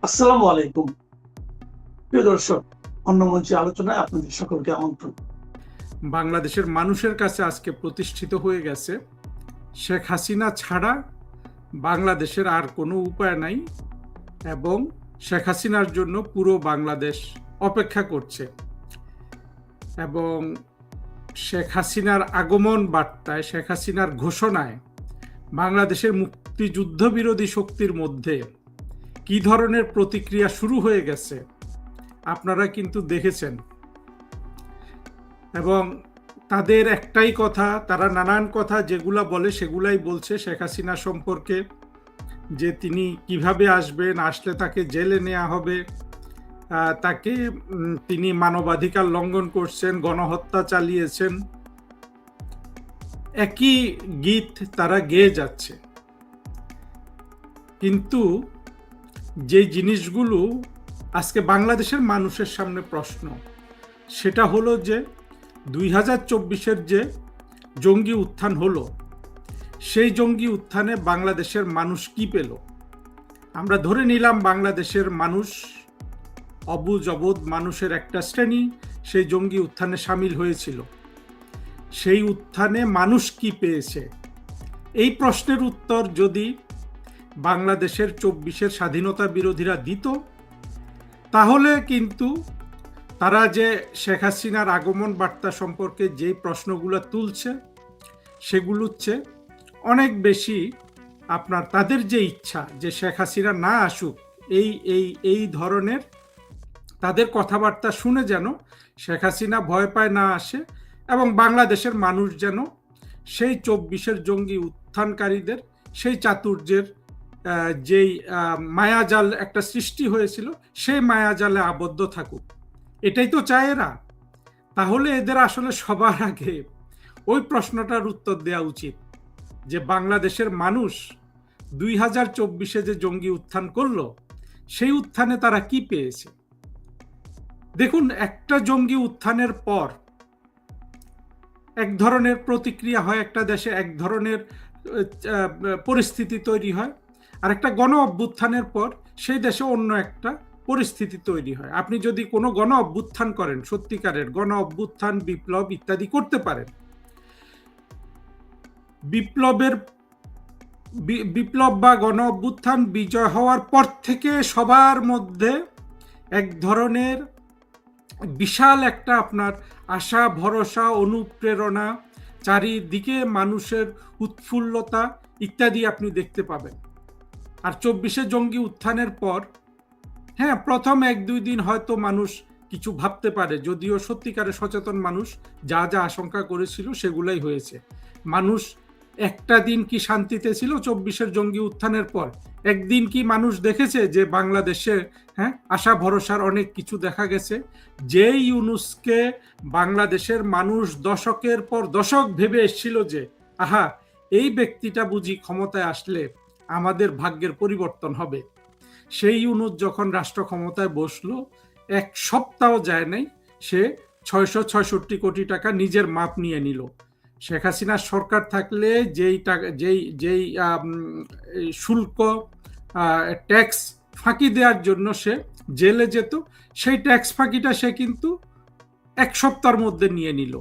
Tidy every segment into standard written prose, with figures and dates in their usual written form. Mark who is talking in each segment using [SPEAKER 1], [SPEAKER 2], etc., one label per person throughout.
[SPEAKER 1] আসসালামু আলাইকুম। প্রিয় দর্শক, অন্য মঞ্চে আলোচনায় আপনাদের সকলকে আমন্ত্রণ।
[SPEAKER 2] বাংলাদেশের মানুষের কাছে আজকে প্রতিষ্ঠিত হয়ে গেছে, শেখ হাসিনা ছাড়া বাংলাদেশের আর কোনো উপায় নাই এবং শেখ হাসিনার জন্য পুরো বাংলাদেশ অপেক্ষা করছে। এবং শেখ হাসিনার আগমন বার্তায়, শেখ হাসিনার ঘোষণায় বাংলাদেশের মুক্তিযুদ্ধ বিরোধী শক্তির মধ্যে কি ধরনের প্রতিক্রিয়া শুরু হয়ে গেছে আপনারা কিন্তু দেখেছেন। এবং তাদের একটাই কথা, তারা নানান কথা যেগুলা বলে সেগুলাই বলছে শেখ হাসিনা সম্পর্কে, যে তিনি কিভাবে আসবেন, আসলে তাকে জেলে নেওয়া হবে, তাকে তিনি মানবাধিকার লঙ্ঘন করছেন, গণহত্যা চালিয়েছেন। একই গীত তারা গেয়ে যাচ্ছে। কিন্তু যে জিনিসগুলো আজকে বাংলাদেশের মানুষের সামনে প্রশ্ন, সেটা হলো যে 2024-এর যে জঙ্গি উত্থান হলো, সেই জঙ্গি উত্থানে বাংলাদেশের মানুষ কি পেল? আমরা ধরে নিলাম বাংলাদেশের মানুষ, অবুঝ অবোধ মানুষের একটা শ্রেণী সেই জঙ্গি উত্থানে সামিল হয়েছিল। সেই উত্থানে মানুষ কি পেয়েছে? এই প্রশ্নের উত্তর যদি বাংলাদেশের 24-এর স্বাধীনতা বিরোধীরা দিত, তাহলে কিন্তু তারা যে শেখ হাসিনার আগমন বার্তা সম্পর্কে যে প্রশ্নগুলো তুলছে, সেগুলো হচ্ছে অনেক বেশি আপনার তাদের যে ইচ্ছা যে শেখ হাসিনা না আসুক, এই ধরনের তাদের কথাবার্তা শুনে যেন শেখ হাসিনা ভয় পায়, না আসে, এবং বাংলাদেশের মানুষ যেন সেই 24-এর জঙ্গি উত্থানকারীদের সেই চাতুর্যের যেই মায়াজাল একটা সৃষ্টি হয়েছিল, সেই মায়াজালে আবদ্ধ থাকুক। এটাই তো চায় এরা। তাহলে এদের আসলে সবার আগে ওই প্রশ্নটার উত্তর দেওয়া উচিত যে বাংলাদেশের মানুষ 2024-এ যে জঙ্গি উত্থান করলো, সেই উত্থানে তারা কি পেয়েছে। দেখুন, একটা জঙ্গি উত্থানের পর এক ধরনের প্রতিক্রিয়া হয়, একটা দেশে এক ধরনের পরিস্থিতি তৈরি হয়, আর একটা গণ অভ্যুত্থানের পর সেই দেশে অন্য একটা পরিস্থিতি তৈরি হয়। আপনি যদি কোনো গণ অভ্যুত্থান করেন, সত্যিকারের গণ অভ্যুত্থান, বিপ্লব ইত্যাদি করতে পারেন, বিপ্লব বা গণ অভ্যুত্থান বিজয় হওয়ার পর থেকে সবার মধ্যে এক ধরনের বিশাল একটা আপনার আশা, ভরসা, অনুপ্রেরণা, চারিদিকে মানুষের উৎফুল্লতা ইত্যাদি আপনি দেখতে পাবেন। আর 24-এ জঙ্গি উত্থানের পর, হ্যাঁ, প্রথম 1-2 দিন হয়তো মানুষ কিছু ভাবতে পারে, যদিও সত্যিকারের সচেতন মানুষ যা যা আশঙ্কা করেছিল সেগুলাই হয়েছে। মানুষ একটা দিন কি শান্তিতে ছিল 24-এর জঙ্গি উত্থানের পর? একদিন কি মানুষ দেখেছে যে বাংলাদেশে আশা ভরসার অনেক কিছু দেখা গেছে? যেই ইউনূসকে বাংলাদেশের মানুষ দশকের পর দশক ভেবে এসেছিল যে আহা, এই ব্যক্তিটা বুঝি ক্ষমতায় আসলে আমাদের ভাগ্যের পরিবর্তন হবে, সেই ইউনূস যখন রাষ্ট্র ক্ষমতায় বসলো, এক সপ্তাহ যায় নাই, সে 666 কোটি টাকা নিজের মাপ নিয়ে নিল। শেখ হাসিনার সরকার থাকলে যেই শুল্ক, ট্যাক্স ফাঁকি দেওয়ার জন্য সে জেলে যেত, সেই ট্যাক্স ফাঁকিটা সে কিন্তু এক সপ্তাহের মধ্যে নিয়ে নিল।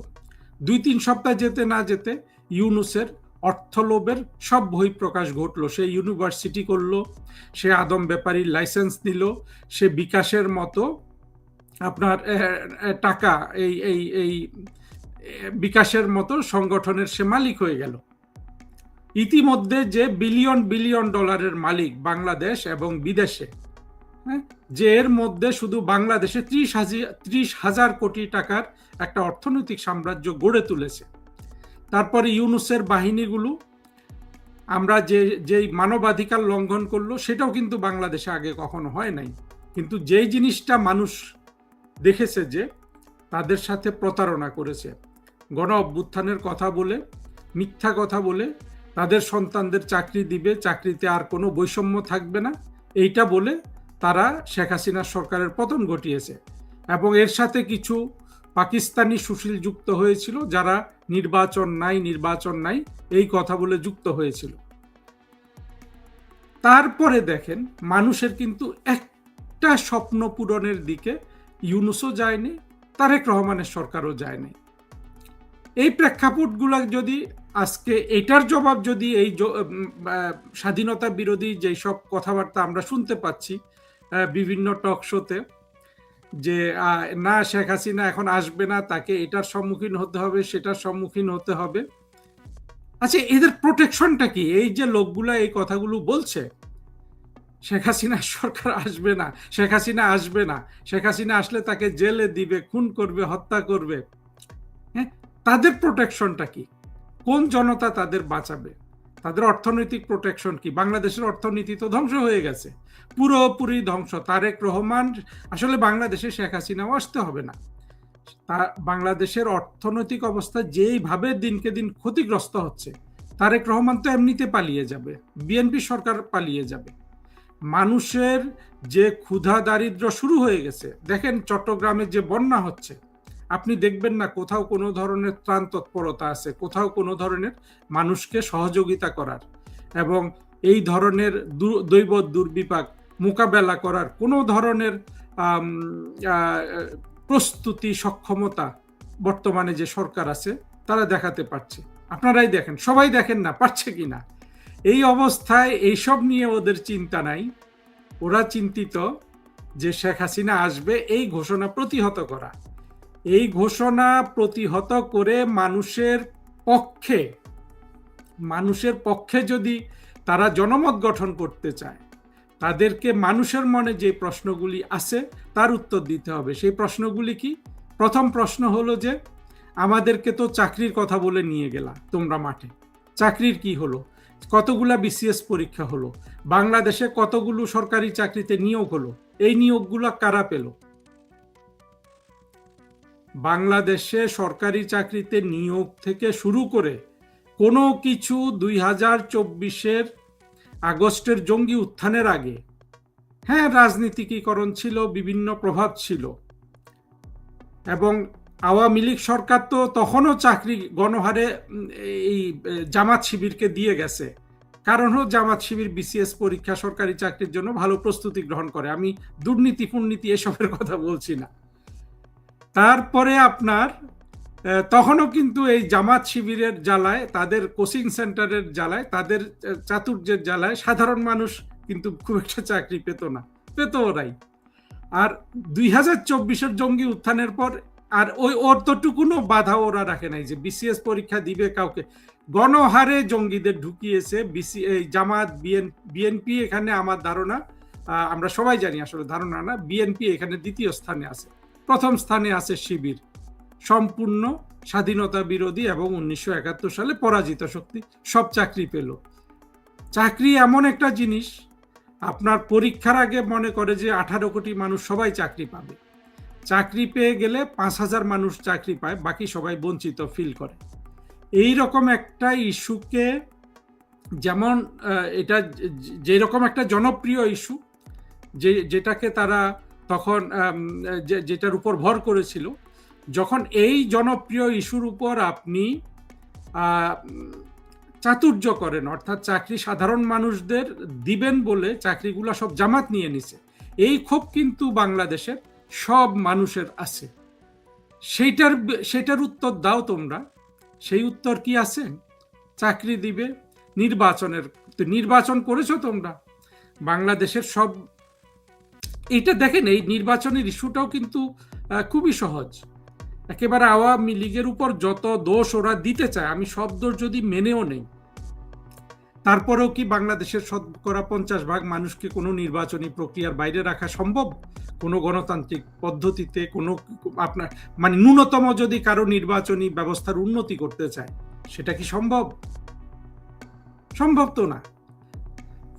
[SPEAKER 2] 2-3 সপ্তাহ যেতে না যেতে ইউনূসের অর্থলোভের সব বহিঃপ্রকাশ ঘটলো। সে ইউনিভার্সিটি করলো, সে আদম ব্যাপারীর লাইসেন্স নিল, সে বিকাশের মতো আপনার টাকা, এই বিকাশের মতো সংগঠনের সে মালিক হয়ে গেল। ইতিমধ্যে যে বিলিয়ন বিলিয়ন ডলারের মালিক বাংলাদেশ এবং বিদেশে, যে এর মধ্যে শুধু বাংলাদেশে 30,000 কোটি টাকার একটা অর্থনৈতিক সাম্রাজ্য গড়ে তুলেছে। তারপরে ইউনূসের বাহিনীগুলো আমরা যেই মানবাধিকার লঙ্ঘন করলো, সেটাও কিন্তু বাংলাদেশে আগে কখনো হয় নাই। কিন্তু যেই জিনিসটা মানুষ দেখেছে যে তাদের সাথে প্রতারণা করেছে, গণ অভ্যুত্থানের কথা বলে, মিথ্যা কথা বলে তাদের সন্তানদের চাকরি দিবে, চাকরিতে আর কোনো বৈষম্য থাকবে না, এইটা বলে তারা শেখ হাসিনার সরকারের পতন ঘটিয়েছে। এবং এর সাথে কিছু পাকিস্তানি সুশীল যুক্ত হয়েছিল, যারা নির্বাচন নাই এই কথা বলে যুক্ত হয়েছিল। তারপরে দেখেন, মানুষের কিন্তু একটা স্বপ্ন পূরণের দিকে ইউনূসও যায়নি, তারেক রহমানের সরকারও যায়নি। এই প্রেক্ষাপটগুলো যদি আজকে এটার জবাব যদি এই স্বাধীনতা বিরোধী যেই সব কথাবার্তা আমরা শুনতে পাচ্ছি বিভিন্ন টক শোতে, যে না শেখ হাসিনা এখন আসবে না, তাকে এটার সম্মুখীন হতে হবে, সেটার সম্মুখীন হতে হবে। আচ্ছা, এদের প্রোটেকশনটা কি? এই যে লোকগুলা এই কথাগুলো বলছে, শেখ হাসিনা সরকার আসবে না, শেখ হাসিনা আসবে না, শেখ হাসিনা আসলে তাকে জেলে দিবে, খুন করবে, হত্যা করবে, হ্যাঁ, তাদের প্রোটেকশনটা কি? কোন জনতা তাদের বাঁচাবে? তাদের অর্থনৈতিক প্রোটেকশন কি? বাংলাদেশের অর্থনীতি তো ধ্বংস হয়ে গেছে, পুরোপুরি ধ্বংস। তারেক রহমান আসলে বাংলাদেশে শেখ হাসিনাও আসতে হবে না। বাংলাদেশের অর্থনৈতিক অবস্থা যেইভাবে দিনকে দিন ক্ষতিগ্রস্ত হচ্ছে, তারেক রহমান তো এমনিতে পালিয়ে যাবে, বিএনপি সরকার পালিয়ে যাবে। মানুষের যে ক্ষুধা দারিদ্র শুরু হয়ে গেছে, দেখেন চট্টগ্রামে যে বন্যা হচ্ছে, আপনি দেখবেন না কোথাও কোনো ধরনের ত্রাণ তৎপরতা আছে, কোথাও কোনো ধরনের মানুষকে সহযোগিতা করার এবং এই ধরনের দৈব দুর্বিপাক মোকাবেলা করার কোনো ধরনের প্রস্তুতি, সক্ষমতা বর্তমানে যে সরকার আছে তারা দেখাতে পারছে। আপনারাই দেখেন, সবাই দেখেন না পারছে কিনা। এই অবস্থায় এইসব নিয়ে ওদের চিন্তা নাই। ওরা চিন্তিত যে শেখ হাসিনা আসবে, এই ঘোষণা প্রতিহত করা। এই ঘোষণা প্রতিহত করে মানুষের পক্ষে যদি তারা জনমত গঠন করতে চায়, তাদেরকে মানুষের মনে যে প্রশ্নগুলি আছে তার উত্তর দিতে হবে। সেই প্রশ্নগুলি কি? প্রথম প্রশ্ন হলো যে, আমাদেরকে তো চাকরির কথা বলে নিয়ে গেলা তোমরা মাঠে, চাকরির কি হলো? কতগুলা বিসিএস পরীক্ষা হলো? বাংলাদেশে কতগুলো সরকারি চাকরিতে নিয়োগ হলো? এই নিয়োগগুলো কারা পেল? বাংলাদেশে সরকারি চাকরিতে নিয়োগ থেকে শুরু করে কোনো কিছু 2024-এর আগস্টের জঙ্গি উত্থানের আগে, হ্যাঁ, রাজনীতিকীকরণ ছিল, বিভিন্ন প্রভাব ছিল, এবং আওয়ামী লীগ সরকার তো তখনও চাকরি গণহারে এই জামাত শিবিরকে দিয়ে গেছে। কারণ হলো জামাত শিবির বিসিএস পরীক্ষা, সরকারি চাকরির জন্য ভালো প্রস্তুতি গ্রহণ করে। আমি দুর্নীতি ফুর্নীতি এসবের কথা বলছি না। তারপরে আপনার তখনও কিন্তু এই জামাত শিবিরের জ্বালায়, তাদের কোচিং সেন্টারের জ্বালায়, তাদের চাতুর্যের জ্বালায় সাধারণ মানুষ কিন্তু খুব একটা চাকরি পেত না, পেত ওরাই। আর 2024-এর জঙ্গি উত্থানের পর আর ওই অতটুকুনো বাধা ওরা রাখে নাই যে বিসিএস পরীক্ষা দিবে কাউকে। গণহারে জঙ্গিদের ঢুকিয়েছে জামাত, বিএনপি। এখানে আমার ধারণা, আমরা সবাই জানি, আসলে ধারণা না, বিএনপি এখানে দ্বিতীয় স্থানে আছে। প্রথম স্থানে আছে শিবির, সম্পূর্ণ স্বাধীনতা বিরোধী এবং 1971 সালে পরাজিত শক্তি। সব চাকরি পেল। চাকরি এমন একটা জিনিস, আপনার পরীক্ষার আগে মনে করে যে 18 কোটি মানুষ সবাই চাকরি পাবে। চাকরি পেয়ে গেলে 5,000 মানুষ চাকরি পায়, বাকি সবাই বঞ্চিত ফিল করে। এই রকম একটা ইস্যুকে, যেমন এটা যেরকম একটা জনপ্রিয় ইস্যু, যেটাকে তারা তখন যেটার উপর ভর করেছিল, যখন এই জনপ্রিয় ইস্যুর উপর আপনি চাতুর্য করেন, অর্থাৎ চাকরি সাধারণ মানুষদের দিবেন বলে চাকরিগুলো সব জামাত নিয়ে নিছে, এই ক্ষোভ কিন্তু বাংলাদেশের সব মানুষের আছে। সেটার উত্তর দাও তোমরা। সেই উত্তর কি আছে? চাকরি দিবে, নির্বাচন করেছো তোমরা বাংলাদেশের সব। এটা দেখেন, এই নির্বাচনের ইস্যুটাও কিন্তু খুবই সহজ। একেবারে আওয়ামী লীগের উপর যত দোষ ওরা দিতে চায়, আমি সব দোষ যদি মেনেও নেই, তারপরেও কি বাংলাদেশের শতকরা 50% মানুষকে কোনো নির্বাচনী প্রক্রিয়ার বাইরে রাখা সম্ভব? কোনো গণতান্ত্রিক পদ্ধতিতে কোনো আপনার মানে ন্যূনতম যদি কারো নির্বাচনী ব্যবস্থার উন্নতি করতে চায়, সেটা কি সম্ভব? সম্ভব তো না।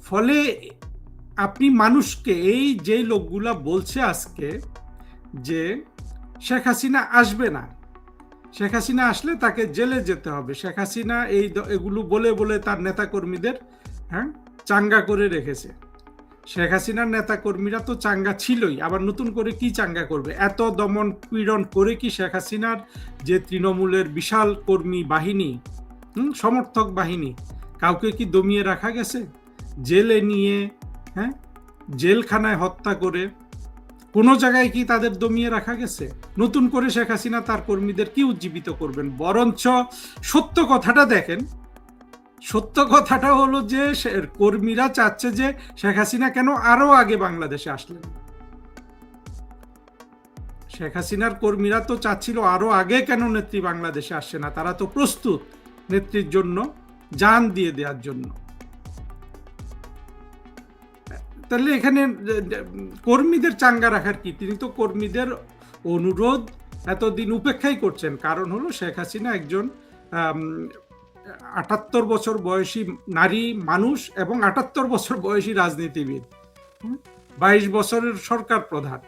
[SPEAKER 2] ফলে আপনি মানুষকে, এই যে লোকগুলা বলছে আজকে যে শেখ হাসিনা আসবে না, শেখ হাসিনা আসলে তাকে জেলে যেতে হবে, শেখ হাসিনা এগুলো বলে বলে তার নেতাকর্মীদের চাঙ্গা করে রেখেছে। শেখ হাসিনার নেতাকর্মীরা তো চাঙ্গা ছিলই, আবার নতুন করে কি চাঙ্গা করবে? এত দমন পীড়ন করে কি শেখ হাসিনার যে তৃণমূলের বিশাল কর্মী বাহিনী, সমর্থক বাহিনী, কাউকে কি দমিয়ে রাখা গেছে? জেলে নিয়ে, জেলখানায় হত্যা করে কোনো জায়গায় কি তাদের দমিয়ে রাখা গেছে? নতুন করে শেখ হাসিনা তার কর্মীদের কি উজ্জীবিত করবেন? বরঞ্চ সত্য কথাটা দেখেন, সত্য কথাটা হলো যে কর্মীরা চাচ্ছে যে শেখ হাসিনা কেন আরো আগে বাংলাদেশে আসলেন। শেখ হাসিনার কর্মীরা তো চাচ্ছিল আরো আগে কেন নেত্রী বাংলাদেশে আসছে না, তারা তো প্রস্তুত নেত্রীর জন্য জান দিয়ে দেওয়ার জন্য। তাহলে এখানে কর্মীদের চাঙ্গা রাখার কি? তিনি তো কর্মীদের অনুরোধ এতদিন উপেক্ষাই করছেন। কারণ হলো শেখ হাসিনা একজন ৭৮ বছর বয়সী নারী মানুষ এবং ৭৮ বছর বয়সী রাজনীতিবিদ, ২২ বছরের সরকার প্রধান।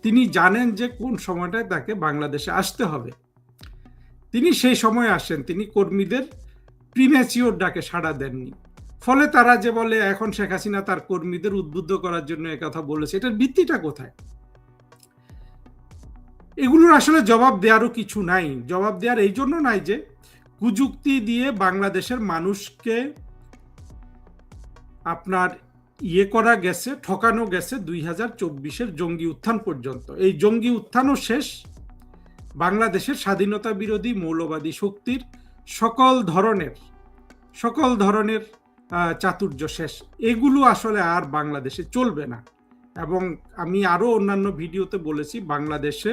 [SPEAKER 2] তিনি জানেন যে কোন সময়টায় তাকে বাংলাদেশে আসতে হবে, তিনি সেই সময় আসেন। তিনি কর্মীদের প্রিম্যাচিওর ডাকে সাড়া দেননি। ফলে তারা যে বলে এখন শেখ হাসিনা তার কর্মীদের উদ্বুদ্ধ করার জন্য একথা বলেছে, এটার ভিত্তিটা কোথায়? এগুলোর আসলে জবাব দেওয়ারও কিছু নাই। জবাব দেওয়ার এই জন্য নাই যে কুযুক্তি দিয়ে বাংলাদেশের মানুষকে আপনার করা গেছে, ঠকানো গেছে 2024-এর জঙ্গি উত্থান পর্যন্ত। এই জঙ্গি উত্থানও শেষ, বাংলাদেশের স্বাধীনতা বিরোধী মৌলবাদী শক্তির সকল ধরনের চাতুর্য শেষ। এগুলো আসলে আর বাংলাদেশে চলবে না। এবং আমি আরো অন্যান্য ভিডিওতে বলেছি, বাংলাদেশে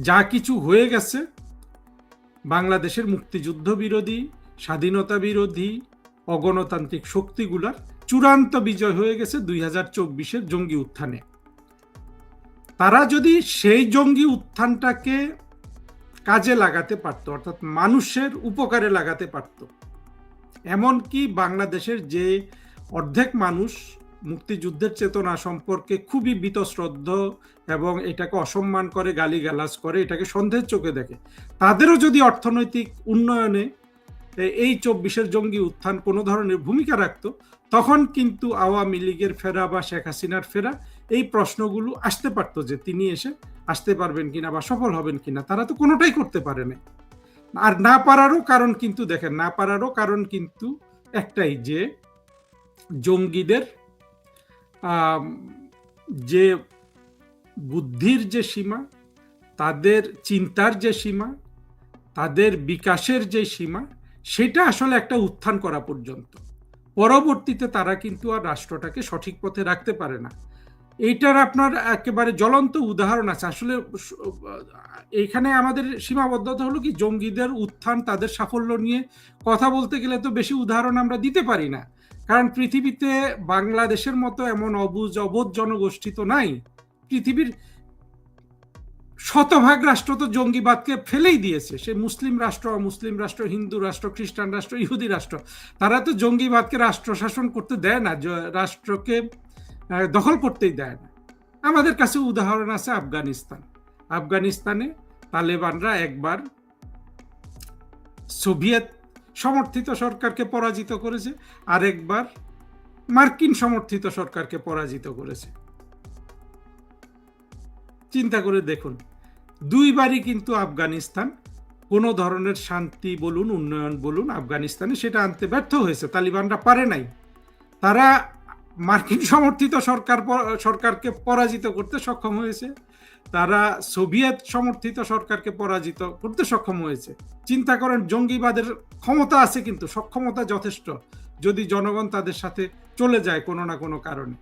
[SPEAKER 2] যা কিছু হয়ে গেছে, বাংলাদেশের মুক্তিযুদ্ধ বিরোধী, স্বাধীনতা বিরোধী, অগণতান্ত্রিক শক্তিগুলার চূড়ান্ত বিজয় হয়ে গেছে 2024-এর জঙ্গি উত্থানে। তারা যদি সেই জঙ্গি উত্থানটাকে কাজে লাগাতে পারত, অর্থাৎ মানুষের উপকারে লাগাতে পারত, এমনকি বাংলাদেশের যে অর্ধেক মানুষ মুক্তিযুদ্ধের চেতনা সম্পর্কে খুবই বীতশ্রদ্ধ এবং এটাকে অসম্মান করে, গালিগালাজ করে, এটাকে সন্দেহের চোখে দেখে, তাদেরও যদি অর্থনৈতিক উন্নয়নে এই 24-এর জঙ্গি উত্থান কোনো ধরনের ভূমিকা রাখত, তখন কিন্তু আওয়ামী লীগের ফেরা বা শেখ হাসিনার ফেরা, এই প্রশ্নগুলো আসতে পারত যে তিনি এসে আসতে পারবেন কিনা বা সফল হবেন কিনা। তারা তো কোনোটাই করতে পারে না। আর না পারারও কারণ কিন্তু দেখেন, না পারারও কারণ কিন্তু একটাই, যে জঙ্গিদের যে বুদ্ধির যে সীমা, তাদের চিন্তার যে সীমা, তাদের বিকাশের যে সীমা, সেটা আসলে একটা উত্থান করা পর্যন্ত। পরবর্তীতে তারা কিন্তু আর রাষ্ট্রটাকে সঠিক পথে রাখতে পারে না। এইটার আপনার একেবারে জ্বলন্ত উদাহরণ আছে। আসলে এইখানে আমাদের সীমাবদ্ধতা হলো কি, জঙ্গিদের উত্থান, তাদের সাফল্য নিয়ে কথা বলতে গেলে তো বেশি উদাহরণ আমরা দিতে পারি না, কারণ পৃথিবীতে বাংলাদেশের মতো এমন অবোধ জনগোষ্ঠী তো নাই। পৃথিবীর শতভাগ রাষ্ট্র তো জঙ্গিবাদকে ফেলেই দিয়েছে। সে মুসলিম রাষ্ট্র, অমুসলিম রাষ্ট্র, হিন্দু রাষ্ট্র, খ্রিস্টান রাষ্ট্র, ইহুদি রাষ্ট্র, তারা তো জঙ্গিবাদকে রাষ্ট্র শাসন করতে দেয় না, রাষ্ট্রকে দখল করতেই দেয় না। আমাদের কাছে উদাহরণ আছে আফগানিস্তানে তালেবানরা একবার সোভিয়েত সমর্থিত সরকারকে পরাজিত করেছে, আর একবার মার্কিন সমর্থিত সরকারকে পরাজিত করেছে। চিন্তা করে দেখুন, দুইবারই কিন্তু আফগানিস্তান কোনো ধরনের শান্তি বলুন, উন্নয়ন বলুন, আফগানিস্তানে সেটা আনতে ব্যর্থ হয়েছে। তালিবানরা পারে নাই। তারা মার্কিন সমর্থিত সরকারকে পরাজিত করতে সক্ষম হয়েছে, তারা সোভিয়েত সমর্থিত সরকারকে পরাজিত করতে সক্ষম হয়েছে। চিন্তা করেন, জঙ্গিবাদের ক্ষমতা আছে, কিন্তু সক্ষমতা যথেষ্ট যদি জনগণ তাদের সাথে চলে যায় কোনো না কোনো কারণে।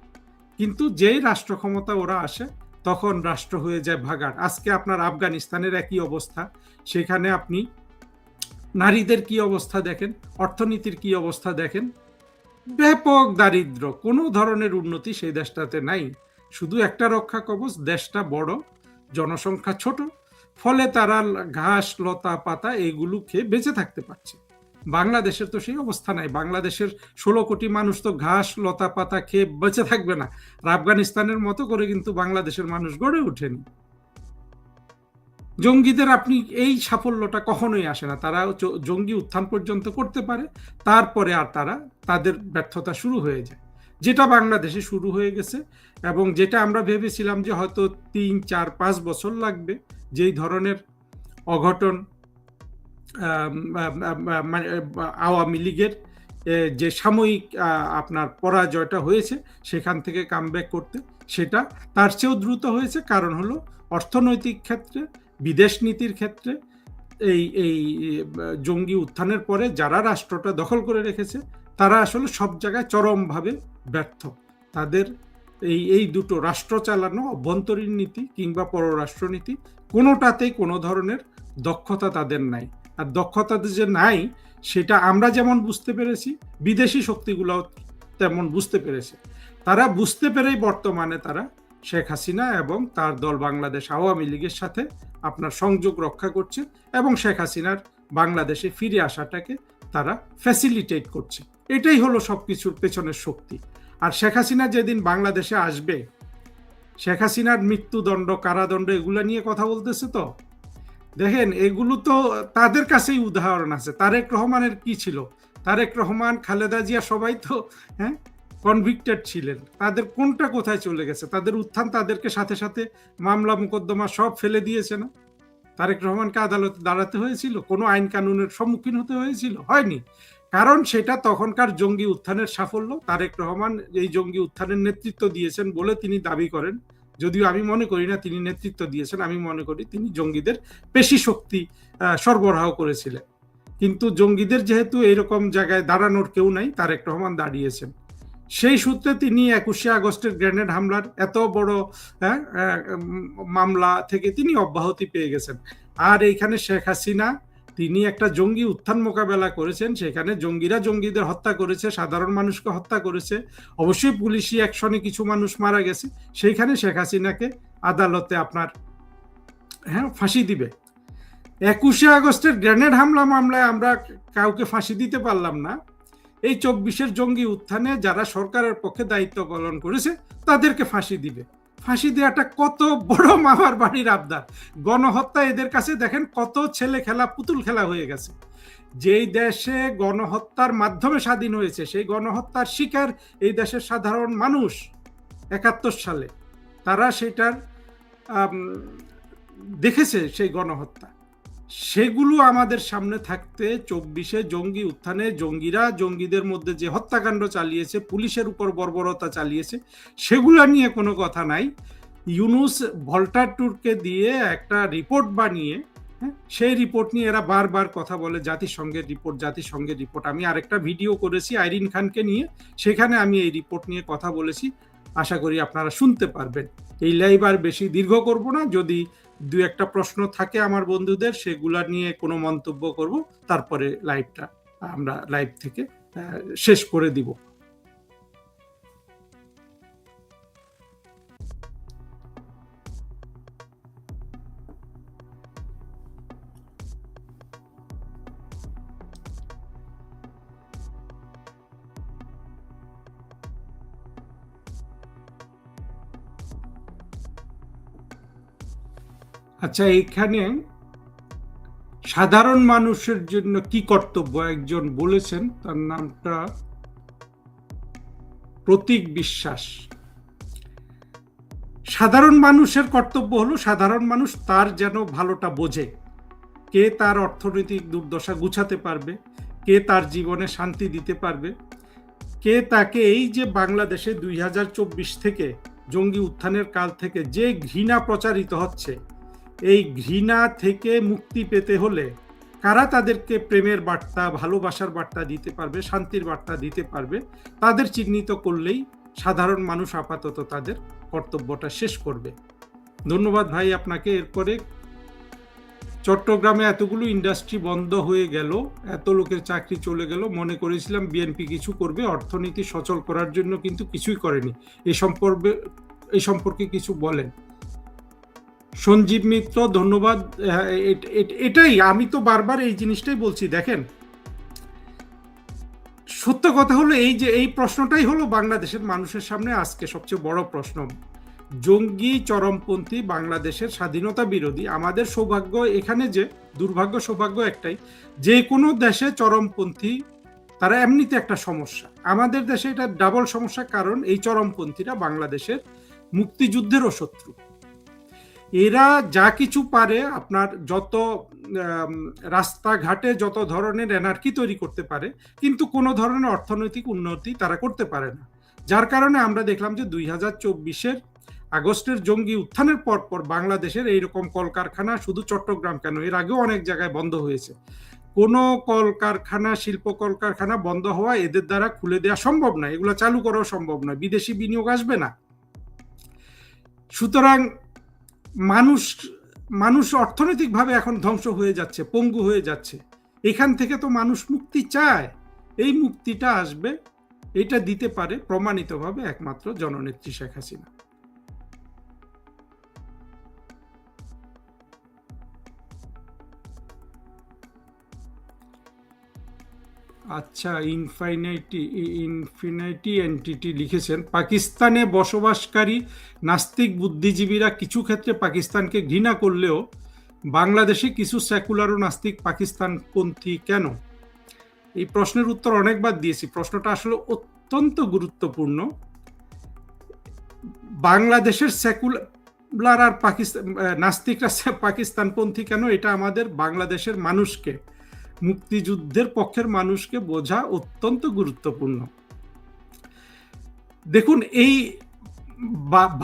[SPEAKER 2] কিন্তু যেই রাষ্ট্র ক্ষমতা ওরা আসে, তখন রাষ্ট্র হয়ে যায় ভাগাড়। আজকে আপনার আফগানিস্তানের একই অবস্থা। সেখানে আপনি নারীদের কি অবস্থা দেখেন, অর্থনীতির কি অবস্থা দেখেন, ব্যাপক দারিদ্র, কোনো ধরনের উন্নতি সেই দেশটাতে নাই। শুধু একটা রক্ষা কবচ, দেশটা বড়, জনসংখ্যা ছোট, ফলে তারা ঘাস, লতা, পাতা এগুলো খেয়ে বেঁচে থাকতে পারছে। বাংলাদেশের তো সেই অবস্থা নাই। বাংলাদেশের 16 কোটি মানুষ তো ঘাস, লতা, পাতা খেয়ে বেঁচে থাকবে না। আর আফগানিস্তানের মতো করে কিন্তু বাংলাদেশের মানুষ গড়ে ওঠেনি। জঙ্গিদের আপনি এই সাফল্যটা কখনোই আসে না। তারা জঙ্গি উত্থান পর্যন্ত করতে পারে, তারপরে আর তাদের ব্যর্থতা শুরু হয়ে যায়, যেটা বাংলাদেশে শুরু হয়ে গেছে। এবং যেটা আমরা ভেবেছিলাম যে হয়তো 3, 4, 5 বছর লাগবে, যেই ধরনের অঘটন আওয়ামী লীগের যে সাময়িক আপনার পরাজয়টা হয়েছে সেখান থেকে কামব্যাক করতে, সেটা তার চেয়েও দ্রুত হয়েছে। কারণ হলো অর্থনৈতিক ক্ষেত্রে, বিদেশ নীতির ক্ষেত্রে এই জঙ্গি উত্থানের পরে যারা রাষ্ট্রটা দখল করে রেখেছে তারা আসলে সব জায়গায় চরমভাবে ব্যর্থ। তাদের এই দুটো রাষ্ট্র চালানো, অভ্যন্তরীণ নীতি কিংবা পররাষ্ট্রনীতি, কোনোটাতেই কোনো ধরনের দক্ষতা তাদের নাই। আর দক্ষতা যে নাই সেটা আমরা যেমন বুঝতে পেরেছি, বিদেশি শক্তিগুলোও তেমন বুঝতে পেরেছে। তারা বুঝতে পেরেই বর্তমানে তারা শেখ হাসিনা এবং তার দল বাংলাদেশ আওয়ামী লীগের সাথে আপনার সংযোগ রক্ষা করছে এবং শেখ হাসিনার বাংলাদেশে ফিরে আসাটাকে তারা ফ্যাসিলিটেট করছে। এটাই হলো সবকিছুর পেছনের শক্তি। আর শেখ হাসিনা যেদিন বাংলাদেশে আসবে, শেখ হাসিনার মৃত্যুদণ্ড, কারাদণ্ড এগুলো নিয়ে কথা বলতেছে। তো দেখেন, এগুলো তো তাদের কাছেই উদাহরণ আছে। তারেক রহমানের কি ছিল? তারেক রহমান, খালেদা জিয়া সবাই তো কনভিক্টেড ছিলেন। তাদের কোনটা কোথায় চলে গেছে? তাদের উত্থান তাদেরকে সাথে সাথে মামলা মোকদ্দমা সব ফেলে দিয়েছে না? তারেক রহমানকে আদালতে দাঁড়াতে হয়েছিল? কোনো আইন কানুনের সম্মুখীন হতে হয়েছিল? হয়নি। কারণ সেটা তখনকার জঙ্গি উত্থানের সাফল্য। তারেক রহমান এই জঙ্গি উত্থানের নেতৃত্ব দিয়েছেন বলে তিনি দাবি করেন, যদিও আমি মনে করি না তিনি নেতৃত্ব দিয়েছেন। আমি মনে করি তিনি জঙ্গিদের পেশি শক্তি সরবরাহ করেছিলেন। কিন্তু জঙ্গিদের যেহেতু এরকম জায়গায় দাঁড়ানোর কেউ নাই, তারেক রহমান দাঁড়িয়েছেন। সেই সূত্রে তিনি 21শে আগস্টের গ্রেনেড হামলার এত বড় মামলা থেকে তিনি অব্যাহতি পেয়ে গেছেন। আর এইখানে শেখ হাসিনা, তিনি একটা জঙ্গি উত্থান মোকাবেলা করেছেন। সেখানে জঙ্গিরা জঙ্গিদের হত্যা করেছে, সাধারণ মানুষকে হত্যা করেছে। অবশ্যই পুলিশি অ্যাকশনে কিছু মানুষ মারা গেছে। সেইখানে শেখ হাসিনাকে আদালতে আপনার ফাঁসি দিবে। 21শে আগস্টের গ্রেনেড হামলা মামলায় আমরা কাউকে ফাঁসি দিতে পারলাম না। এই 24-এর জঙ্গি উত্থানে যারা সরকারের পক্ষে দায়িত্ব পালন করেছে তাদেরকে ফাঁসি দিবে। ফাঁসি দেওয়াটা কত বড় মামার বাড়ির আবদার! গণহত্যা এদের কাছে দেখেন কত ছেলে খেলা, পুতুল খেলা হয়ে গেছে। যেই দেশে গণহত্যার মাধ্যমে স্বাধীন হয়েছে, সেই গণহত্যার শিকার এই দেশের সাধারণ মানুষ। 71 সালে তারা সেটার দেখেছে সেই গণহত্যা। সেগুলো আমাদের সামনে থাকতে 24-এ জঙ্গি উত্থানে জঙ্গিরা জঙ্গিদের মধ্যে যে হত্যাকাণ্ড চালিয়েছে, পুলিশের উপর বর্বরতা চালিয়েছে, সেগুলো নিয়ে কোনো কথা নাই। ইউনুস ভল্টার ট্যুরকে দিয়ে একটা রিপোর্ট বানিয়ে, সেই রিপোর্ট নিয়ে এরা বারবার কথা বলে, জাতিসংঘের রিপোর্ট, জাতিসংঘের রিপোর্ট। আমি আরেকটা ভিডিও করেছি আইরিন খানকে নিয়ে, সেখানে আমি এই রিপোর্ট নিয়ে কথা বলেছি। আশা করি আপনারা শুনতে পারবেন। এই লাইভ আর বেশি দীর্ঘ করব না। যদি দু একটা প্রশ্ন থাকে আমার বন্ধুদের, সেগুলা নিয়ে কোনো মন্তব্য করব, তারপরে লাইভটা আমরা লাইভ থেকে শেষ করে দিব। আচ্ছা, এইখানে সাধারণ মানুষের জন্য কি কর্তব্য একজন বলেছেন, তার নামটা প্রতীক বিশ্বাস। সাধারণ মানুষের কর্তব্য হলো সাধারণ মানুষ তার যেন ভালোটা বোঝে। কে তার অর্থনৈতিক দুর্দশা গুছাতে পারবে, কে তার জীবনে শান্তি দিতে পারবে, কে তাকে এই যে বাংলাদেশে 2024 থেকে জঙ্গি উত্থানের কাল থেকে যে ঘৃণা প্রচারিত হচ্ছে, এই ঘৃণা থেকে মুক্তি পেতে হলে কারা তাদেরকে প্রেমের বার্তা, ভালোবাসার বার্তা দিতে পারবে, শান্তির বার্তা দিতে পারবে, তাদের চিহ্নিত করলেই সাধারণ মানুষ আপাতত তাদের কর্তব্যটা শেষ করবে। ধন্যবাদ ভাই আপনাকে। এরপরে চট্টগ্রামে এতগুলো ইন্ডাস্ট্রি বন্ধ হয়ে গেল, এত লোকের চাকরি চলে গেল, মনে করেছিলাম বিএনপি কিছু করবে, অর্থনীতি সচল করার জন্য, কিন্তু কিছুই করেনি। এই সম্পর্কে কিছু বলেন। সঞ্জীব মিত্র, ধন্যবাদ। এটাই আমি তো বারবার এই জিনিসটাই বলছি। দেখেন, সত্য কথা হলো এই প্রশ্নটাই হলো বাংলাদেশের মানুষের সামনে আজকে সবচেয়ে বড় প্রশ্ন। জঙ্গি, চরমপন্থী, বাংলাদেশের স্বাধীনতা বিরোধী। আমাদের সৌভাগ্য এখানে, যে দুর্ভাগ্য সৌভাগ্য একটাই, যে কোনো দেশে চরমপন্থী তারা এমনিতে একটা সমস্যা। আমাদের দেশে এটা ডাবল সমস্যা, কারণ এই চরমপন্থীরা বাংলাদেশের মুক্তিযুদ্ধেরও শত্রু। এরা যা কিছু পারে, আপনার যত রাস্তাঘাটে যত ধরনের এনার্কি তৈরি করতে পারে, কিন্তু কোনো ধরনের অর্থনৈতিক উন্নতি তারা করতে পারে না। যার কারণে আমরা দেখলাম যে 2024-এর আগস্টের জঙ্গি উত্থানের পর বাংলাদেশের এইরকম কলকারখানা, শুধু চট্টগ্রাম কেন, এর আগেও অনেক জায়গায় বন্ধ হয়েছে। কোনো কলকারখানা, শিল্প কলকারখানা বন্ধ হওয়া এদের দ্বারা খুলে দেওয়া সম্ভব না, এগুলো চালু করাও সম্ভব নয়, বিদেশি বিনিয়োগ আসবে না। সুতরাং মানুষ অর্থনৈতিকভাবে এখন ধ্বংস হয়ে যাচ্ছে, পঙ্গু হয়ে যাচ্ছে। এখান থেকে তো মানুষ মুক্তি চায়। এই মুক্তিটা আসবে, এটা দিতে পারে প্রমাণিতভাবে একমাত্র জননেত্রী শেখ হাসিনা। আচ্ছা, ইনফিনিটি এন্টিটি লিখেছেন, পাকিস্তানে বসবাসকারী নাস্তিক বুদ্ধিজীবীরা কিছু ক্ষেত্রে পাকিস্তানকে ঘৃণা করলেও বাংলাদেশে কিছু সেকুলার ও নাস্তিক পাকিস্তানপন্থী কেন? এই প্রশ্নের উত্তর অনেকবার দিয়েছি, প্রশ্নটা আসলে অত্যন্ত গুরুত্বপূর্ণ। বাংলাদেশের সেকুলার আর নাস্তিকরা পাকিস্তানপন্থী কেন, এটা আমাদের বাংলাদেশের মানুষকে, মুক্তিযুদ্ধের পক্ষের মানুষকে বোঝা অত্যন্ত গুরুত্বপূর্ণ। দেখুন, এই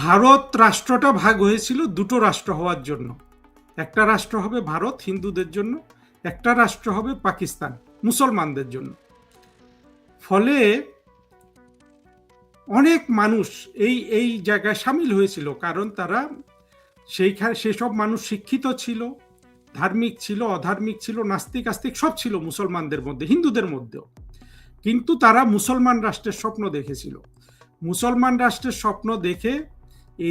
[SPEAKER 2] ভারত রাষ্ট্রটা ভাগ হয়েছিল দুটো রাষ্ট্র হওয়ার জন্য। একটা রাষ্ট্র হবে ভারত হিন্দুদের জন্য, একটা রাষ্ট্র হবে পাকিস্তান মুসলমানদের জন্য। ফলে অনেক মানুষ এই জায়গায় সামিল হয়েছিল, কারণ তারা সেসব মানুষ শিক্ষিত ছিল, ধার্মিক ছিল, অধার্মিক ছিল, নাস্তিক আস্তিক সব ছিল মুসলমানদের মধ্যে, হিন্দুদের মধ্যেও। কিন্তু তারা মুসলমান রাষ্ট্রের স্বপ্ন দেখেছিল। মুসলমান রাষ্ট্রের স্বপ্ন দেখে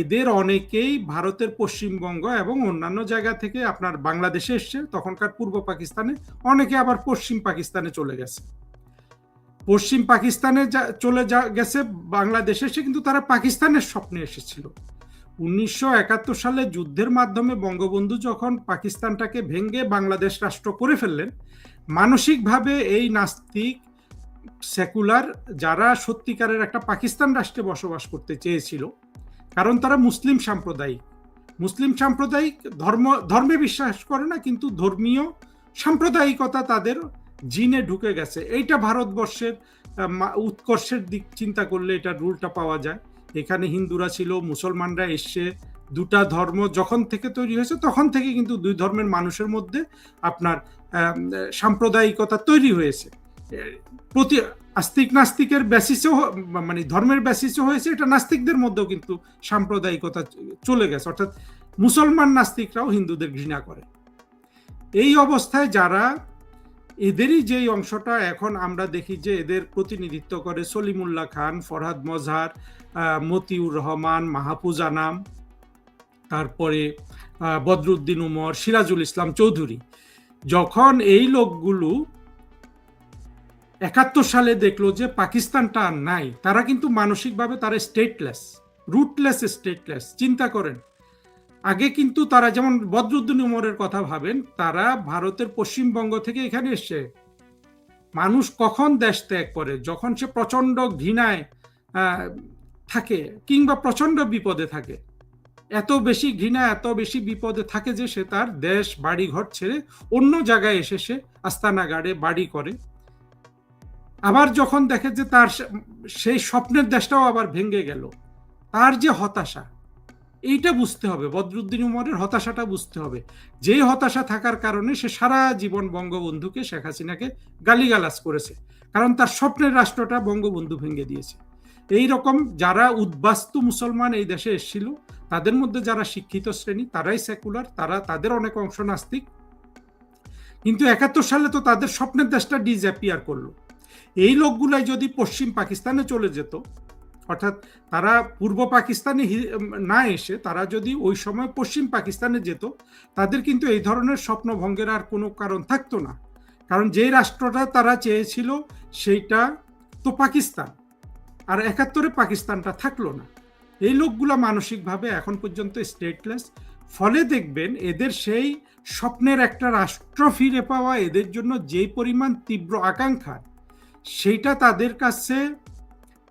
[SPEAKER 2] এদের অনেকেই ভারতের পশ্চিমবঙ্গ এবং অন্যান্য জায়গা থেকে আপনার বাংলাদেশে এসছে, তখনকার পূর্ব পাকিস্তানে, অনেকে আবার পশ্চিম পাকিস্তানে চলে গেছে। পশ্চিম পাকিস্তানে চলে গেছে, বাংলাদেশে এসে কিন্তু তারা পাকিস্তানের স্বপ্নে এসেছিল। 1971 সালে যুদ্ধের মাধ্যমে বঙ্গবন্ধু যখন পাকিস্তানটাকে ভেঙে বাংলাদেশ রাষ্ট্র করে ফেললেন, মানসিকভাবে এই নাস্তিক সেকুলার যারা সত্যিকারের একটা পাকিস্তান রাষ্ট্রে বসবাস করতে চেয়েছিল, কারণ তারা মুসলিম সাম্প্রদায়িক ধর্মে বিশ্বাস করে না, কিন্তু ধর্মীয় সাম্প্রদায়িকতা তাদের জিনে ঢুকে গেছে। এইটা ভারতবর্ষের উৎকর্ষের দিক চিন্তা করলে এটা রুলটা পাওয়া যায়। এখানে হিন্দুরা ছিল, মুসলমানরা এসছে, দুটা ধর্ম যখন থেকে তৈরি হয়েছে তখন থেকে কিন্তু দুই ধর্মের মানুষের মধ্যে আপনার সাম্প্রদায়িকতা তৈরি হয়েছে। প্রতি আস্তিক নাস্তিকের বেসিসেও, মানে ধর্মের বেসিসেও হয়েছে, এটা নাস্তিকদের মধ্যেও কিন্তু সাম্প্রদায়িকতা চলে গেছে, অর্থাৎ মুসলমান নাস্তিকরাও হিন্দুদের ঘৃণা করে। এই অবস্থায় যারা এদেরই যেই অংশটা এখন আমরা দেখি যে এদের প্রতিনিধিত্ব করে সলিমুল্লাহ খান, ফরহাদ মজহার, মতিউর রহমান, মাহফুজ আনাম, তারপরে বদরুদ্দিন উমর, সিরাজুল ইসলাম চৌধুরী, যখন এই লোকগুলো 71 সালে দেখলো যে পাকিস্তানটা আর নাই, তারা কিন্তু মানসিকভাবে তারা রুটলেস। চিন্তা করেন, আগে কিন্তু তারা, যেমন বদরুদ্দিন উমরের কথা ভাবেন, তারা ভারতের পশ্চিমবঙ্গ থেকে এখানে এসে, মানুষ কখন দেশ ত্যাগ করে? যখন সে প্রচন্ড ঘৃণায় থাকে কিংবা প্রচন্ড বিপদে থাকে। এত বেশি ঘৃণা, এত বেশি বিপদে থাকে যে সে তার দেশ বাড়ি ঘর ছেড়ে অন্য জায়গায় এসে সে আস্তানা গাড়ে, বাড়ি করে। আবার যখন দেখে যে তার সেই স্বপ্নের দেশটাও আবার ভেঙে গেল, তার যে হতাশা, এইটা বুঝতে হবে, বদরুদ্দিন উমরের হতাশাটা বুঝতে হবে। যে হতাশা থাকার কারণে সে সারা জীবন বঙ্গবন্ধুকে, শেখ হাসিনাকে গালিগালাজ করেছে, কারণ তার স্বপ্নের রাষ্ট্রটা বঙ্গবন্ধু ভেঙে দিয়েছে। এই রকম যারা উদ্বাস্তু মুসলমান এই দেশে এসেছিল, তাদের মধ্যে যারা শিক্ষিত শ্রেণী, তারাই সেকুলার, তাদের অনেক অংশ নাস্তিক। কিন্তু 71 সালে তো তাদের স্বপ্নের দেশটা ডিসঅ্যাপিয়ার করলো। এই লোকগুলাই যদি পশ্চিম পাকিস্তানে চলে যেত, অর্থাৎ তারা পূর্ব পাকিস্তানে না এসে তারা যদি ওই সময় পশ্চিম পাকিস্তানে যেত, তাদের কিন্তু এই ধরনের স্বপ্নভঙ্গের আর কোনো কারণ থাকতো না। কারণ যে রাষ্ট্রটা তারা চেয়েছিল সেইটা তো পাকিস্তান, আর 71-এ পাকিস্তানটা থাকলো না। এই লোকগুলো মানসিকভাবে এখন পর্যন্ত স্টেটলেস। ফলে দেখবেন এদের সেই স্বপ্নের একটা রাষ্ট্র ফিরে পাওয়া এদের জন্য যে পরিমাণ তীব্র আকাঙ্ক্ষা, সেইটা তাদের কাছে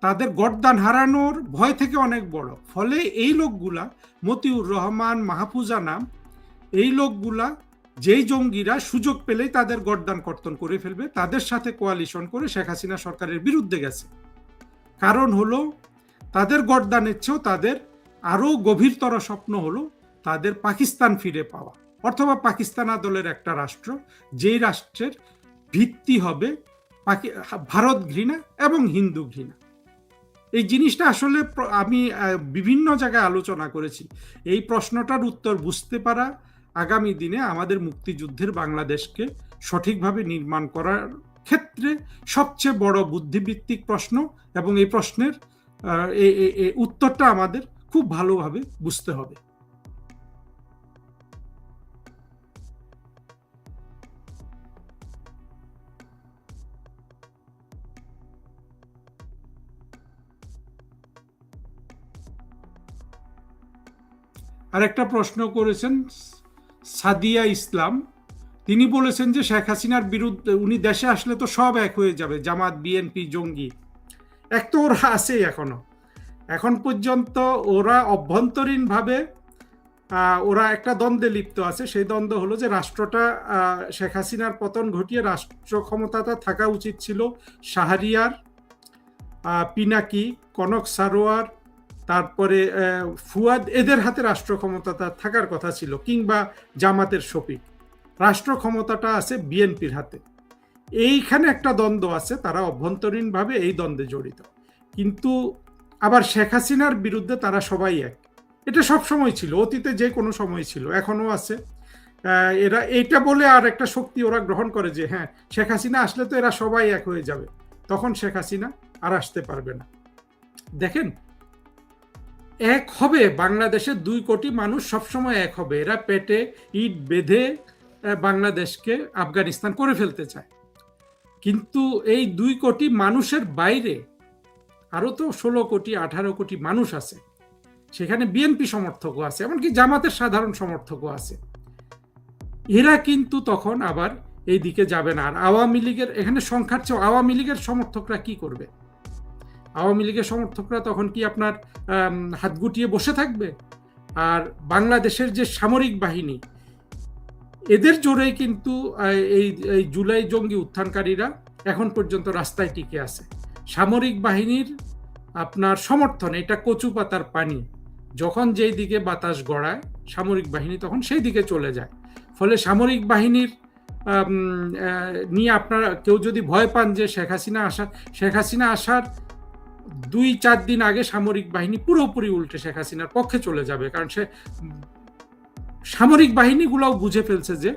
[SPEAKER 2] তাদের গর্দান হারানোর ভয় থেকে অনেক বড়। ফলে এই লোকগুলা, মতিউর রহমান, মাহফুজা নাম, এই লোকগুলা, যেই জঙ্গিরা সুযোগ পেলেই তাদের গর্দান কর্তন করে ফেলবে, তাদের সাথে কোয়ালিশন করে শেখ হাসিনা সরকারের বিরুদ্ধে গেছে। কারণ হলো তাদের গর্দানের চেয়েও তাদের আরো গভীরতর স্বপ্ন হলো তাদের পাকিস্তান ফিরে পাওয়া, অথবা পাকিস্তান আদলের একটা রাষ্ট্র, যেই রাষ্ট্রের ভিত্তি হবে ভারত ঘৃণা এবং হিন্দু ঘৃণা। এই জিনিসটা আসলে আমি বিভিন্ন জায়গায় আলোচনা করেছি। এই প্রশ্নটার উত্তর বুঝতে পারা আগামী দিনে আমাদের মুক্তিযুদ্ধের বাংলাদেশকে সঠিকভাবে নির্মাণ করার ক্ষেত্রে সবচেয়ে বড় বুদ্ধিভিত্তিক প্রশ্ন, এবং এই প্রশ্নের উত্তরটা আমাদের খুব ভালোভাবে বুঝতে হবে। আরেকটা প্রশ্ন করেছেন সাদিয়া ইসলাম, তিনি বলেছেন যে শেখ হাসিনার বিরুদ্ধে উনি দেশে আসলে তো সব এক হয়ে যাবে, জামাত, বিএনপি, জঙ্গি। এক তো ওরা আছে এখনো, এখন পর্যন্ত ওরা অভ্যন্তরীণভাবে ওরা একটা দ্বন্দ্বে লিপ্ত আছে। সেই দ্বন্দ্ব হলো যে রাষ্ট্রটা, শেখ হাসিনার পতন ঘটিয়ে রাষ্ট্র ক্ষমতাটা থাকা উচিত ছিল শাহরিয়ার, পিনাকি, কনক সারোয়ার, তারপরে ফুয়াদ, এদের হাতে রাষ্ট্র ক্ষমতাটা থাকার কথা ছিল, কিংবা জামাতের শফিক। রাষ্ট্র ক্ষমতাটা আছে বিএনপির হাতে। এইখানে একটা দ্বন্দ্ব আছে, তারা অভ্যন্তরীণভাবে এই দ্বন্দ্বে জড়িত। কিন্তু আবার শেখ হাসিনার বিরুদ্ধে তারা সবাই এক, এটা সব সময় ছিল, অতীতে যে কোনো সময় ছিল, এখনো আছে। এরা এইটা বলে আর একটা শক্তি ওরা গ্রহণ করে যে হ্যাঁ, শেখ হাসিনা আসলে তো এরা সবাই এক হয়ে যাবে, তখন শেখ হাসিনা আর আসতে পারবে না। দেখেন, এক হবে বাংলাদেশের 2 কোটি মানুষ, সবসময় এক হবে। এরা পেটে ইট বেঁধে বাংলাদেশকে আফগানিস্তান করে ফেলতে চায়, কিন্তু এই 2 কোটি মানুষের বাইরে আরো তো 16 কোটি 18 কোটি মানুষ আছে, সেখানে বিএনপি সমর্থকও আছে, এমনকি জামাতের সাধারণ সমর্থকও আছে। এরা কিন্তু তখন আবার এই দিকে যাবে না। আর আওয়ামী লীগের এখানে সংখ্যার চেয়ে আওয়ামী লীগের সমর্থকরা কি করবে? আওয়ামী লীগের সমর্থকরা তখন কি আপনার হাত গুটিয়ে বসে থাকবে? আর বাংলাদেশের যে সামরিক বাহিনী, এদের জোরেই কিন্তু এই জুলাই জঙ্গি উত্থানকারীরা এখন পর্যন্ত রাস্তায় টিকে আছে। সামরিক বাহিনীর আপনার সমর্থন, এটা কচু পাতার পানি, যখন যেই দিকে বাতাস গড়ায় সামরিক বাহিনী তখন সেই দিকে চলে যায়। ফলে সামরিক বাহিনীর নিয়ে আপনারা কেউ যদি ভয় পান যে শেখ হাসিনা আসার 2-4 দিন আগে সামরিক বাহিনী পুরোপুরি উল্টে শেখ হাসিনার পক্ষে চলে যাবে, কারণ সে সামরিক বাহিনীগুলোও বুঝে ফেলছে যে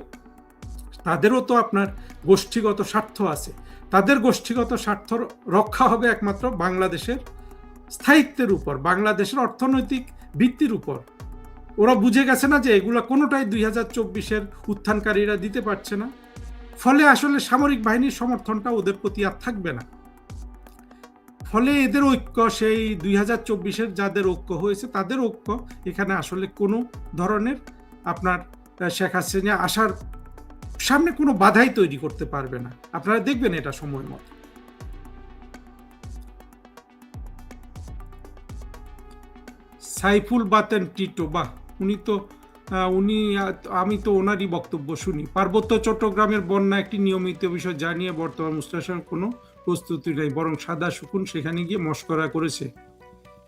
[SPEAKER 2] তাদেরও তো আপনার গোষ্ঠীগত স্বার্থ আছে। তাদের গোষ্ঠীগত স্বার্থ রক্ষা হবে একমাত্র বাংলাদেশের স্থায়িত্বের উপর, বাংলাদেশের অর্থনৈতিক ভিত্তির উপর। ওরা বুঝে গেছে না যে এগুলা কোনোটাই 2024-এর উত্থানকারীরা দিতে পারছে না। ফলে আসলে সামরিক বাহিনীর সমর্থনটা ওদের প্রতি আর থাকবে না। ফলে এদের ঐক্য, সেই 2024-এর যাদের ঐক্য হয়েছে তাদের ঐক্য এখানে আসলে কোনো ধরনের আপনার শেখ হাসিনা আসার সামনে কোনো বাধাই তৈরি করতে পারবে না। আপনারা দেখবেন এটা সময় মতো। সাইফুল বাতেন টিটো, বাহ, আমি তো ওনারই বক্তব্য শুনি। পার্বত্য চট্টগ্রামের বন্যা একটি নিয়মিত বিষয় জানিয়ে বর্তমান মুস্তাশার কোনো প্রস্তুতি নেই, বরং সাদা শকুন সেখানে গিয়ে মশকরা করেছে।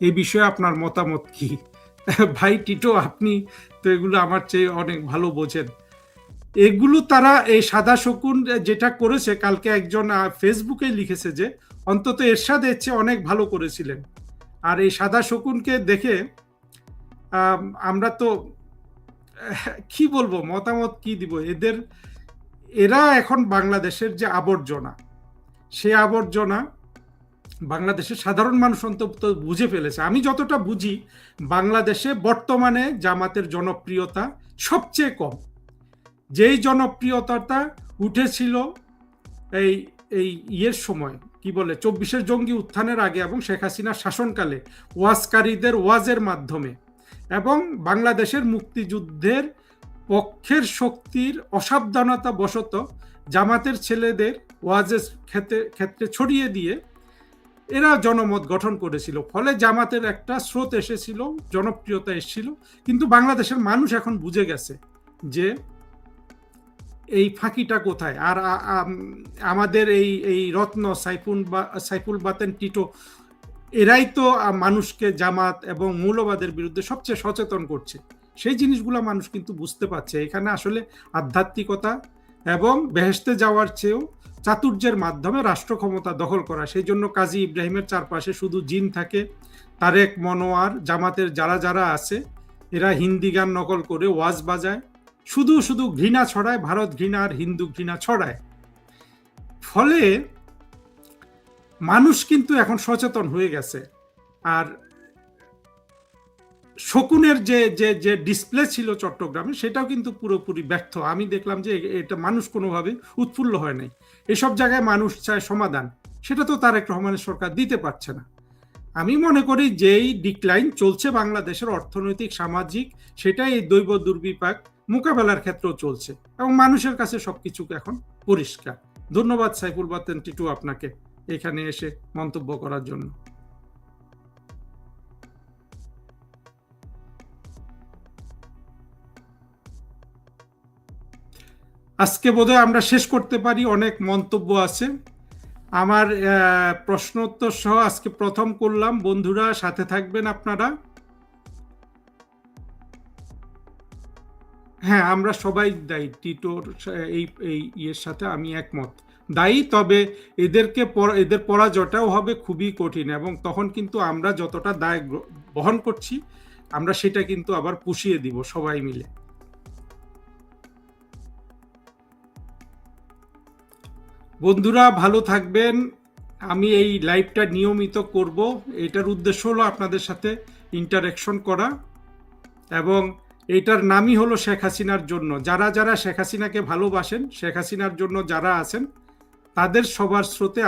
[SPEAKER 2] এই বিষয়ে আপনার মতামত কি? ভাই টিটো, আপনি তো এগুলো আমার চেয়ে অনেক ভালো বোঝেন। এগুলো তারা, এই সাদা শকুন যেটা করেছে, কালকে একজন ফেসবুকে লিখেছে যে অন্তত এরশাদ এর চেয়ে অনেক ভালো করেছিলেন। আর এই সাদা শকুনকে দেখে আমরা তো কি বলবো, মতামত কি দিব? এরা এখন বাংলাদেশের যে আবর্জনা, সে আবর্জনা বাংলাদেশের সাধারণ মানুষ অন্তত বুঝে ফেলেছে। আমি যতটা বুঝি, বাংলাদেশে বর্তমানে জামাতের জনপ্রিয়তা সবচেয়ে কম। যেই জনপ্রিয়তাটা উঠেছিল এই ইয়ের সময়, কি বলে, 24-এর জঙ্গি উত্থানের আগে এবং শেখ হাসিনার শাসনকালে ওয়াজকারীদের ওয়াজের মাধ্যমে এবং বাংলাদেশের মুক্তিযুদ্ধের পক্ষের শক্তির অসাবধানতা বশত জামাতের ছেলেদের ওয়াজের ক্ষেত্রে ছড়িয়ে দিয়ে এরা জনমত গঠন করেছিল, ফলে জামাতের একটা স্রোত এসেছিল, জনপ্রিয়তা এসেছিল। কিন্তু বাংলাদেশের মানুষ এখন বুঝে গেছে যে এই ফাঁকিটা কোথায়। আর আমাদের এই রত্ন সাইফুল বাতেন টিটো এরাই তো মানুষকে জামাত এবং মৌলবাদের বিরুদ্ধে সবচেয়ে সচেতন করছে। সেই জিনিসগুলো মানুষ কিন্তু বুঝতে পারছে। এখানে আসলে আধ্যাত্মিকতা এবং বেহেশতে যাওয়ার চেয়েও চাতুর্যের মাধ্যমে রাষ্ট্র ক্ষমতা দখল করা। সেই জন্য কাজী ইব্রাহিমের চারপাশে শুধু জিন থাকে। তারেক মনোয়ার, জামাতের যারা যারা আছে, এরা হিন্দি গান নকল করে ওয়াজ বাজায়, শুধু শুধু ঘৃণা ছড়ায়, ভারত ঘৃণা আর হিন্দু ঘৃণা ছড়ায়। ফলে মানুষ কিন্তু এখন সচেতন হয়ে গেছে। আর শকুনের যে ডিসপ্লে ছিল চট্টগ্রামে, সেটাও কিন্তু পুরোপুরি ব্যর্থ। আমি দেখলাম যে এটা মানুষ কোনোভাবে উৎফুল্ল হয় নাই। এসব জায়গায় মানুষ চায় সমাধান, সেটা তো তারেক রহমানের সরকার দিতে পারছে না। আমি মনে করি যেই ডিক্লাইন চলছে বাংলাদেশের অর্থনৈতিক সামাজিক, সেটাই এই দৈব দুর্বিপাক মোকাবেলার ক্ষেত্রেও চলছে এবং মানুষের কাছে সবকিছু এখন পরিষ্কার। ধন্যবাদ সাইফুল বাতেন টিটু আপনাকে এখানে এসে মন্তব্য করার জন্য। আজকে বোধহয় আমরা শেষ করতে পারি, অনেক মন্তব্য আছে। আমার প্রশ্নোত্তর সহ আজকে প্রথম করলাম। বন্ধুরা সাথে থাকবেন আপনারা। হ্যাঁ, আমরা সবাই দায়ী, টিটোর এই ইয়ের সাথে আমি একমত, দায়ী। তবে এদের পরাজয়টাও হবে খুবই কঠিন, এবং তখন কিন্তু আমরা যতটা দায় বহন করছি, আমরা সেটা কিন্তু আবার পুষিয়ে দিব সবাই মিলে। বন্ধুরা ভালো থাকবেন। আমি এই লাইভটা নিয়মিত করব। এটার উদ্দেশ্য হলো আপনাদের সাথে ইন্টারেকশন করা, এবং এটার নামই হলো শেখ হাসিনার জন্য। যারা যারা শেখ হাসিনাকে ভালোবাসেন, শেখ হাসিনার জন্য যারা আছেন, তাদের সবার স্রোতে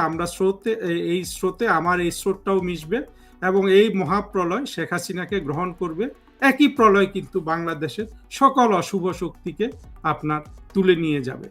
[SPEAKER 2] এই স্রোতে আমার এই স্রোতটাও মিশবে, এবং এই মহাপ্রলয় শেখ হাসিনাকে গ্রহণ করবে। একই প্রলয় কিন্তু বাংলাদেশের সকল অশুভ শক্তিকে আপনার তুলে নিয়ে যাবে।